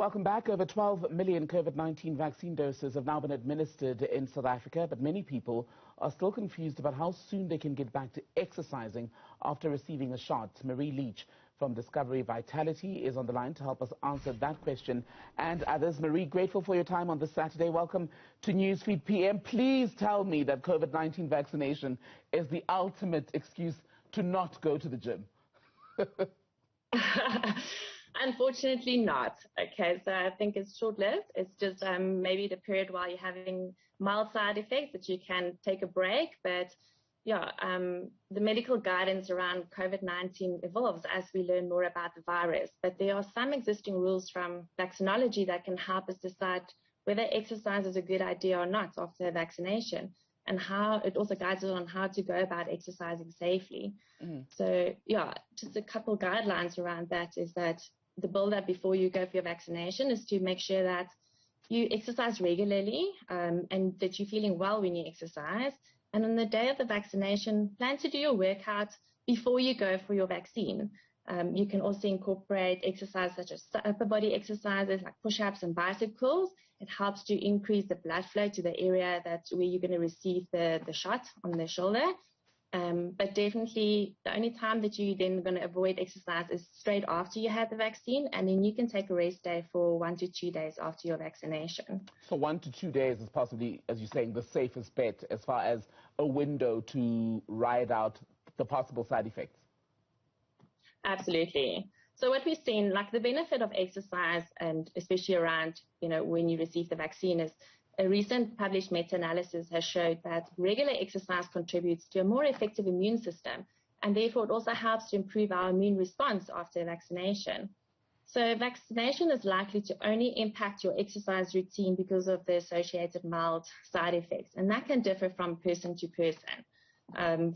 Welcome back. Over 12 million COVID-19 vaccine doses have now been administered in South Africa, but many people are still confused about how soon they can get back to exercising after receiving a shot. Marie Leach from Discovery Vitality is on the line to help us answer that question and others. Marie, grateful for your time on this Saturday. Welcome to Newsfeed PM. Please tell me that COVID-19 vaccination is the ultimate excuse to not go to the gym. Unfortunately not. Okay, so I think it's short-lived. It's just maybe the period while you're having mild side effects that you can take a break. But yeah, the medical guidance around COVID-19 evolves as we learn more about the virus. But there are some existing rules from vaccinology that can help us decide whether exercise is a good idea or not after vaccination, and how it also guides us on how to go about exercising safely. So yeah, just a couple guidelines around that is that the build-up before you go for your vaccination is to make sure that you exercise regularly and that you're feeling well when you exercise. And on the day of the vaccination, plan to do your workout before you go for your vaccine. You can also incorporate exercise such as upper body exercises like push-ups and bicycles. It helps to increase the blood flow to the area where you're going to receive the shot on the shoulder. But definitely the only time that you're then going to avoid exercise is straight after you had the vaccine, and then you can take a rest day for 1 to 2 days after your vaccination. So 1 to 2 days is possibly, as you're saying, the safest bet as far as a window to ride out the possible side effects. Absolutely. So what we've seen, like the benefit of exercise, and especially around, when you receive the vaccine, is a recent published meta-analysis has showed that regular exercise contributes to a more effective immune system, and therefore it also helps to improve our immune response after vaccination. So vaccination is likely to only impact your exercise routine because of the associated mild side effects, and that can differ from person to person.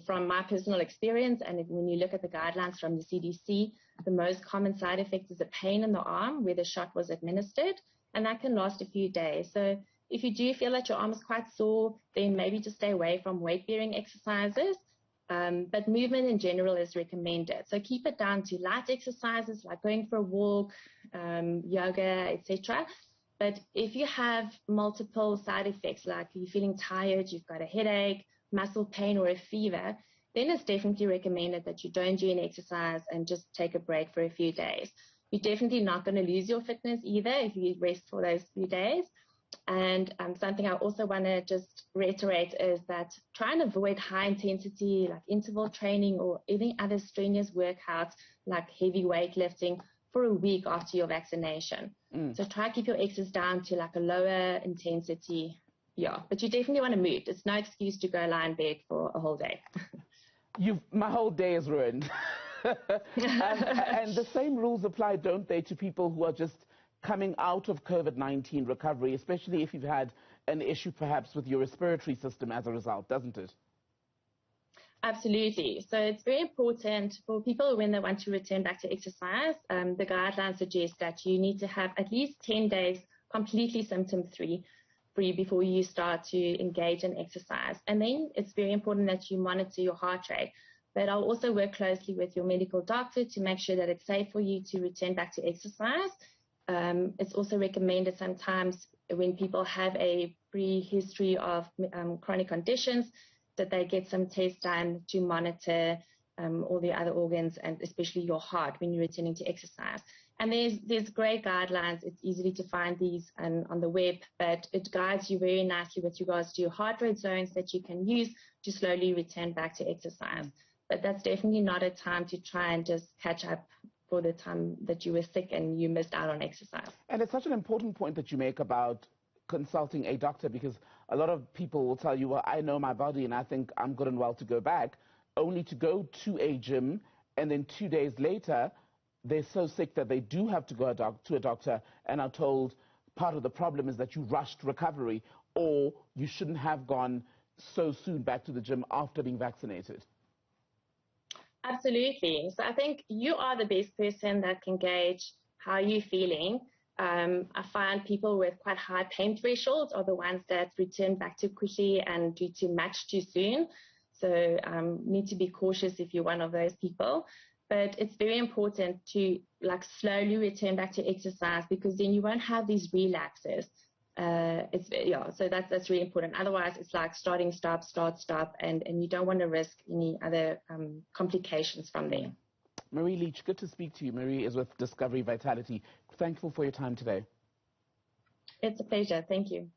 From my personal experience, and when you look at the guidelines from the CDC, the most common side effect is a pain in the arm where the shot was administered, and that can last a few days. So if you do feel that your arm is quite sore, then maybe just stay away from weight-bearing exercises. But movement in general is recommended. So keep it down to light exercises like going for a walk, yoga, etc. But if you have multiple side effects, like you're feeling tired, you've got a headache, muscle pain, or a fever, then it's definitely recommended that you don't do any exercise and just take a break for a few days. You're definitely not going to lose your fitness either if you rest for those few days. And something I also want to just reiterate is that try and avoid high intensity like interval training or any other strenuous workouts like heavy weightlifting for a week after your vaccination. So try to keep your exercise down to like a lower intensity. Yeah, but you definitely want to move. It's no excuse to go lie in bed for a whole day. My whole day is ruined. And the same rules apply, don't they, to people who are just coming out of COVID-19 recovery, especially if you've had an issue perhaps with your respiratory system as a result, doesn't it? Absolutely. So it's very important for people when they want to return back to exercise. The guidelines suggest that you need to have at least 10 days completely symptom-free before you start to engage in exercise. And then it's very important that you monitor your heart rate. But I'll also work closely with your medical doctor to make sure that it's safe for you to return back to exercise. It's also recommended sometimes when people have a pre-history of chronic conditions that they get some tests done to monitor all the other organs and especially your heart when you're returning to exercise. And there's great guidelines. It's easy to find these on the web, but it guides you very nicely with regards to your heart rate zones that you can use to slowly return back to exercise. But that's definitely not a time to try and just catch up for the time that you were sick and you missed out on exercise. And it's such an important point that you make about consulting a doctor, because a lot of people will tell you, well, I know my body and I think I'm good and well to go back, only to go to a gym and then 2 days later they're so sick that they do have to go to a doctor and are told part of the problem is that you rushed recovery or you shouldn't have gone so soon back to the gym after being vaccinated. Absolutely. So I think you are the best person that can gauge how you're feeling. I find people with quite high pain thresholds are the ones that return back too quickly and do too much too soon. So need to be cautious if you're one of those people. But it's very important to slowly return back to exercise, because then you won't have these relapses. So that's really important. Otherwise, it's like starting, stop, start, stop, and you don't want to risk any other complications from there. Marie Leach, good to speak to you. Marie is with Discovery Vitality. Thankful for your time today. It's a pleasure. Thank you.